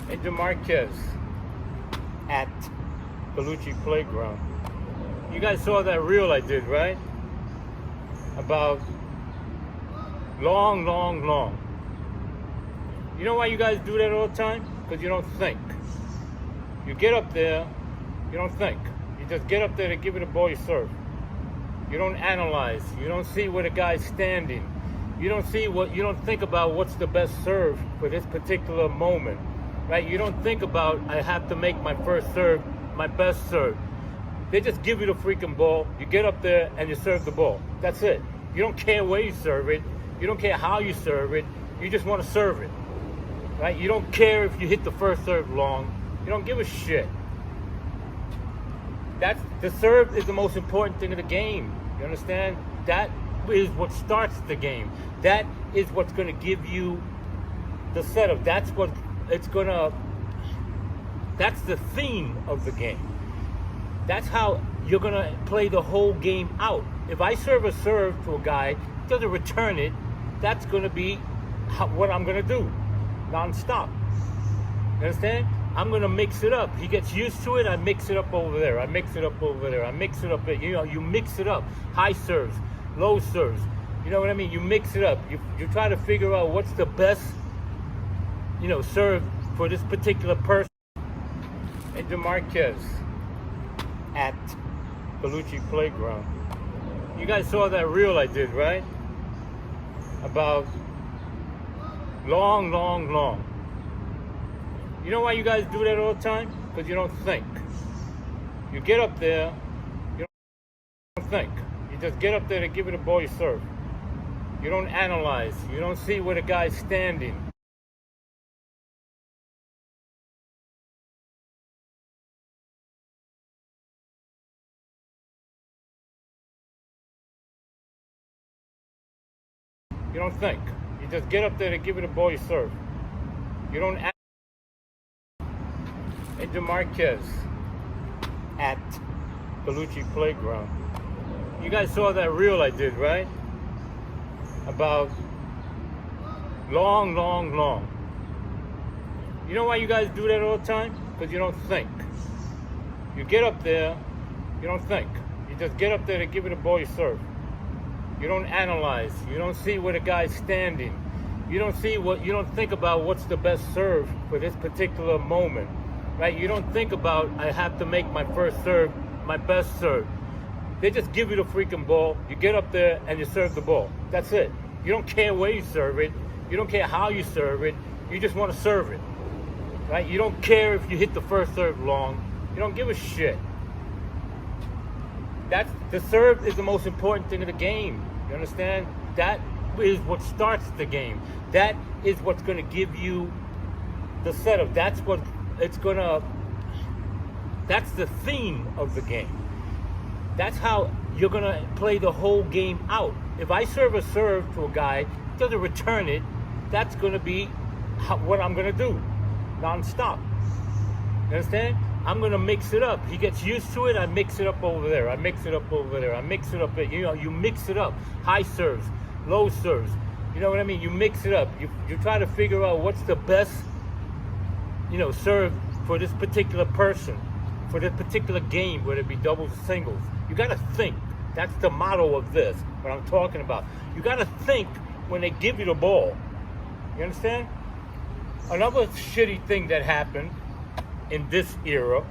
Hey, DeMarquez at Bellucci Playground. You guys saw that reel I did, right? About long. You know why you guys do that all the time? Because you don't think. You get up there, you don't think. You just get up there to give it a ball you serve. You don't analyze. You don't see where the guy's standing. You don't think about what's the best serve for this particular moment. Right? You don't think about, I have to make my first serve my best serve. They just give you the freaking ball. You get up there and you serve the ball. That's it. You don't care where you serve it. You don't care how you serve it. You just want to serve it. Right? You don't care if you hit the first serve long. You don't give a shit. The serve is the most important thing of the game. You understand? That is what starts the game. That is what's going to give you the setup. That's the theme of the game. That's how you're going to play the whole game out. If I serve a serve to a guy, doesn't return it, that's going to be what I'm going to do, non-stop. You understand? I'm going to mix it up. He gets used to it, I mix it up over there. I mix it up over there. I mix it up. You mix it up. High serves, low serves. You know what I mean? You mix it up. You try to figure out what's the best, serve for this particular person. Hey, DeMarquez at Bellucci Playground. You guys saw that reel I did, right? About long. You know why you guys do that all the time? Because you don't think. You get up there, you don't think. You just get up there to give it a ball you serve. You don't analyze. You don't see where the guy's standing. You don't think. You just get up there to give it a ball you serve. You don't. Hey, DeMarquez at Bellucci Playground. You guys saw that reel I did, right? About long. You know why you guys do that all the time? Because you don't think. You get up there, you don't think. You just get up there to give it a ball you serve. You don't analyze. You don't see where the guy's standing. You don't think about what's the best serve for this particular moment. Right? You don't think about, I have to make my first serve my best serve. They just give you the freaking ball. You get up there and you serve the ball. That's it. You don't care where you serve it. You don't care how you serve it. You just want to serve it. Right? You don't care if you hit the first serve long. You don't give a shit. The serve is the most important thing of the game. You understand? That is what starts the game. That is what's going to give you the setup. That's the theme of the game. That's how you're going to play the whole game out. If I serve a serve to a guy, doesn't return it, that's going to be what I'm going to do, non-stop. You understand? I'm going to mix it up. He gets used to it, I mix it up over there. I mix it up over there. I mix it up. You mix it up. High serves, low serves. You know what I mean? You mix it up. You try to figure out what's the best, serve for this particular person, for this particular game, whether it be doubles or singles. You got to think. That's the motto of this, what I'm talking about. You got to think when they give you the ball. You understand? Another shitty thing that happened in this era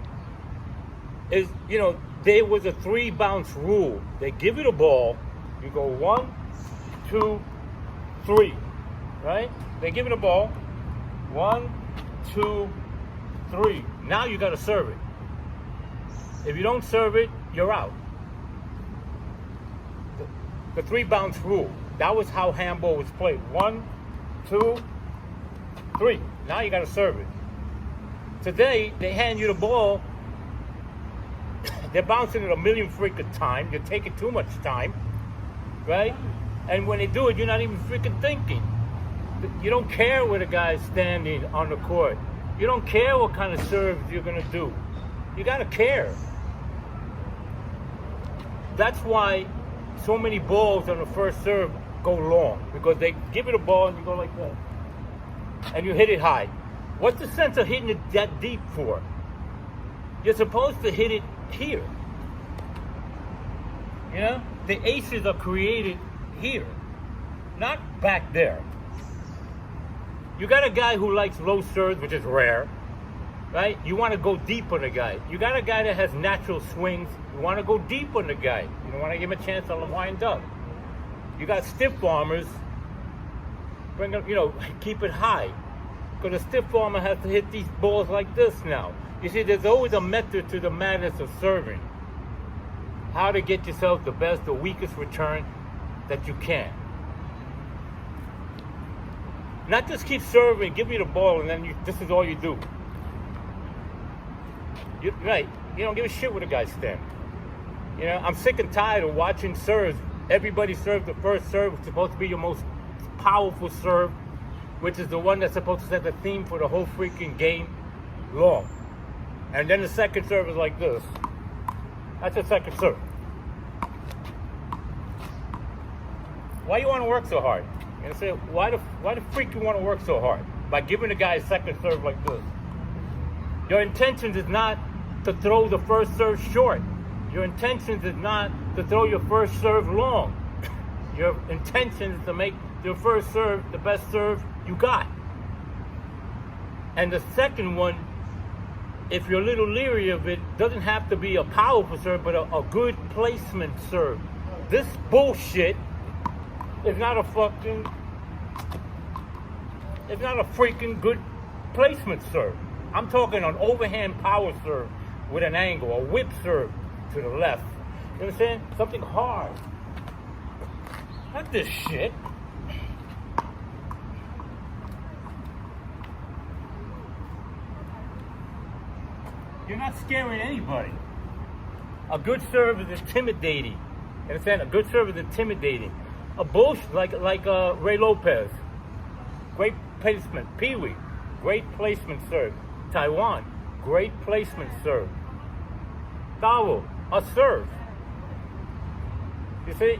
is, there was a 3-bounce rule. They give you the ball, you go 1, 2, 3, right? They give you the ball, 1, 2, 3. Now you got to serve it. If you don't serve it, you're out. The 3-bounce rule. That was how handball was played. 1, 2, 3. Now you got to serve it. Today, they hand you the ball. They're bouncing it a million freaking times. You're taking too much time, right? And when they do it, you're not even freaking thinking. You don't care where the guy's standing on the court. You don't care what kind of serves you're going to do. You got to care. That's why so many balls on the first serve go long, because they give you the ball and you go like that. And you hit it high. What's the sense of hitting it that deep for? You're supposed to hit it here. You know? The aces are created here, not back there. You got a guy who likes low serves, which is rare, right? You want to go deep on the guy. You got a guy that has natural swings. You want to go deep on the guy. You don't want to give him a chance to wind up. You got stiff armers. Bring up, keep it high. Because a stiff armor has to hit these balls like this now. You see, there's always a method to the madness of serving. How to get yourself the best, the weakest return that you can. Not just keep serving, give me the ball, and then this is all you do. Right. You don't give a shit where the guys stand. I'm sick and tired of watching serves. Everybody serves the first serve, which is supposed to be your most powerful serve, which is the one that's supposed to set the theme for the whole freaking game long. And then the second serve is like this. That's the second serve. Why you want to work so hard? You say, why the freak you want to work so hard? By giving the guy a second serve like this. Your intention is not to throw the first serve short. Your intention is not to throw your first serve long. Your intention is to make your first serve the best serve you got. And the second one, if you're a little leery of it, doesn't have to be a powerful serve, but a good placement serve. This bullshit is not a freaking good placement serve. I'm talking an overhand power serve with an angle, a whip serve to the left. You understand? Something hard. Not this shit. You're not scaring anybody. A good serve is intimidating. You understand? A good serve is intimidating. A bullshit like Ray Lopez. Great placement. Pee-wee. Great placement serve. Taiwan. Great placement serve. Tao. A serve. You see?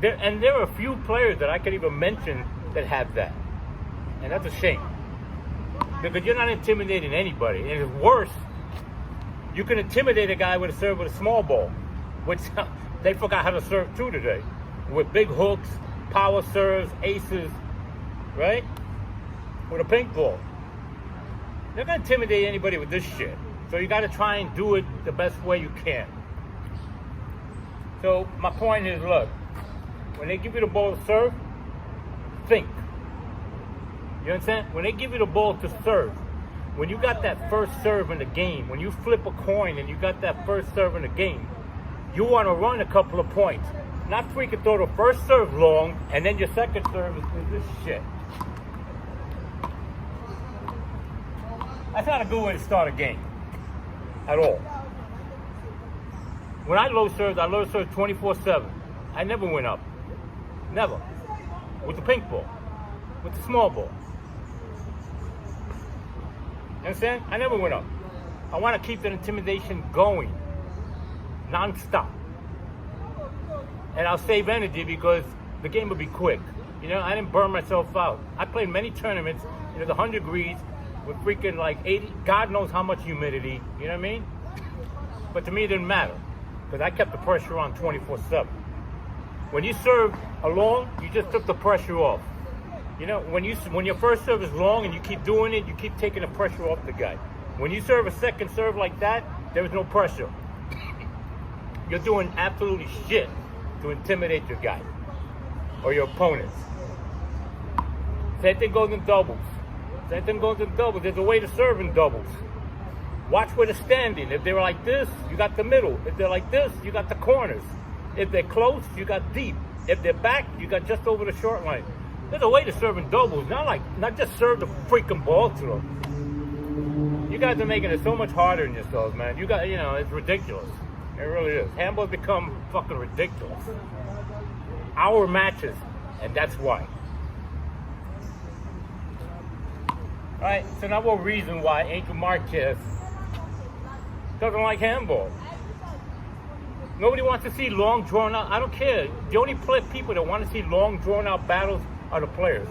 There are a few players that I could even mention that have that. And that's a shame. Because you're not intimidating anybody. And it's worse, you can intimidate a guy with a serve with a small ball, which they forgot how to serve too today. With big hooks, power serves, aces, right? With a pink ball. They're going to intimidate anybody with this shit. So you got to try and do it the best way you can. So my point is, look, when they give you the ball to serve, think. You understand? When they give you the ball to serve, when you got that first serve in the game, when you flip a coin and you got that first serve in the game, you want to run a couple of points. Not freaking throw the first serve long and then your second serve is this shit. That's not a good way to start a game. At all. When I low served 24/7. I never went up. Never. With the pink ball. With the small ball. You understand? I never went up. I want to keep that intimidation going. Non-stop. And I'll save energy because the game will be quick. I didn't burn myself out. I played many tournaments, the 100 degrees with freaking like 80, God knows how much humidity, you know what I mean? But to me it didn't matter because I kept the pressure on 24/7. When you serve along, you just took the pressure off. When your first serve is long and you keep doing it, you keep taking the pressure off the guy. When you serve a second serve like that, there is no pressure. You're doing absolutely shit to intimidate your guy or your opponents. Same thing goes in doubles. There's a way to serve in doubles. Watch where they're standing. If they're like this, you got the middle. If they're like this, you got the corners. If they're close, you got deep. If they're back, you got just over the short line. There's a way to serve in doubles. Not just serve the freaking ball to them. You guys are making it so much harder on yourselves, man. It's ridiculous. It really is. Handball's become fucking ridiculous. Hour matches, and that's why. Alright, so now what reason why Angel Marquez doesn't like handball? Nobody wants to see long, drawn-out. I don't care. The only people that want to see long, drawn-out battles are the players.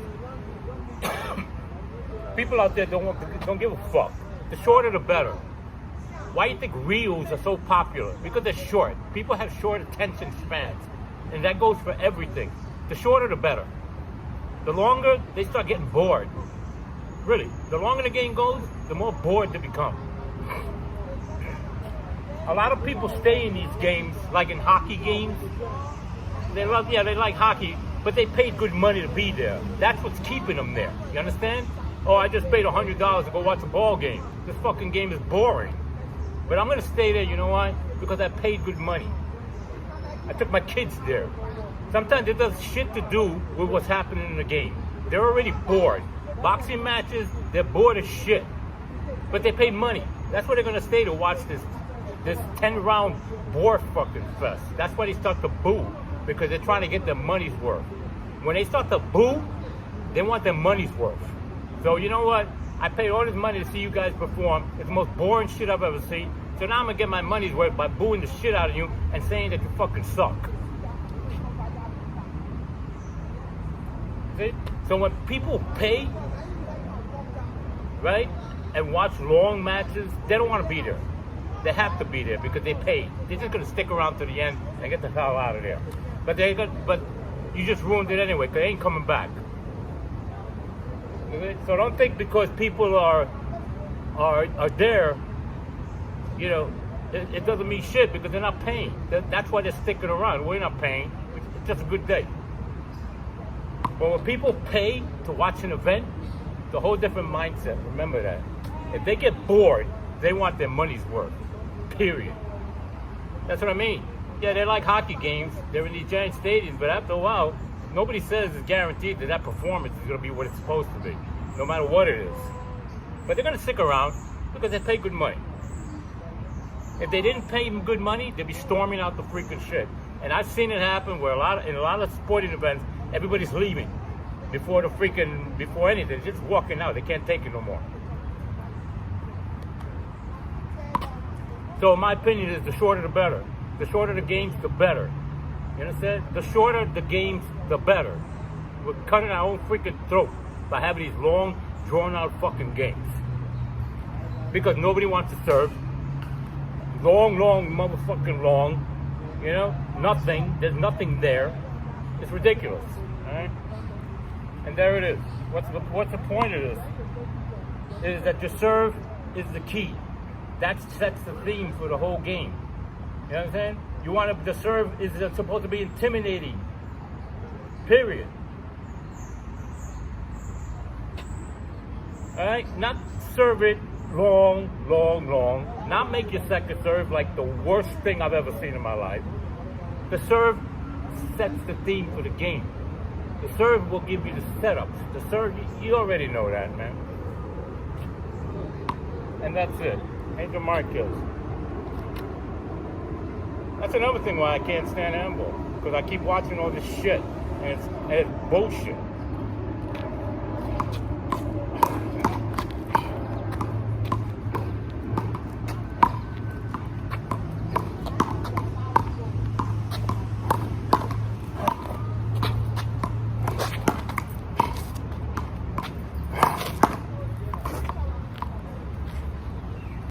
People out there don't give a fuck. The shorter the better. Why do you think reels are so popular? Because they're short. People have short attention spans. And that goes for everything. The shorter the better. The longer, they start getting bored. Really. The longer the game goes, the more bored they become. A lot of people stay in these games, like in hockey games. They like hockey, but they paid good money to be there. That's what's keeping them there. You understand? Oh, I just paid $100 to go watch a ball game. This fucking game is boring. But I'm going to stay there, you know why? Because I paid good money. I took my kids there. Sometimes it does shit to do with what's happening in the game. They're already bored. Boxing matches, they're bored as shit. But they pay money. That's why they're going to stay to watch this 10-round bore fucking fest. That's why they start to boo. Because they're trying to get their money's worth. When they start to boo, they want their money's worth. So you know what? I paid all this money to see you guys perform. It's the most boring shit I've ever seen. So now I'm going to get my money's worth by booing the shit out of you and saying that you fucking suck. See? So when people pay, right, and watch long matches, they don't want to be there. They have to be there because they paid. They're just going to stick around to the end and get the hell out of there. But you just ruined it anyway because they ain't coming back. So don't think because people are there, you know, it doesn't mean shit because they're not paying. That's why they're sticking around. We're not paying. It's just a good day. But when people pay to watch an event, it's a whole different mindset. Remember that. If they get bored, they want their money's worth. Period. That's what I mean. Yeah, they like hockey games. They're in these giant stadiums, but after a while, nobody says it's guaranteed that performance is going to be what it's supposed to be, no matter what it is. But they're going to stick around because they pay good money. If they didn't pay them good money, they'd be storming out the freaking shit. And I've seen it happen where in a lot of sporting events, everybody's leaving before anything. They're just walking out. They can't take it no more. So in my opinion, is the shorter the better. The shorter the games, the better. You understand? The shorter the games, the better. We're cutting our own freaking throat by having these long, drawn-out fucking games. Because nobody wants to serve. Long, motherfucking long. You know? Nothing. There's nothing there. It's ridiculous. Alright? And there it is. What's the point of this? Is that your serve is the key. That sets the theme for the whole game. You know what I'm saying? The serve is supposed to be intimidating. Period. Alright? Not serve it long. Not make your second serve like the worst thing I've ever seen in my life. The serve sets the theme for the game. The serve will give you the setups. The serve, you already know that, man. And that's it. Angel Marquez. That's another thing why I can't stand handball. Because I keep watching all this shit. And it's bullshit.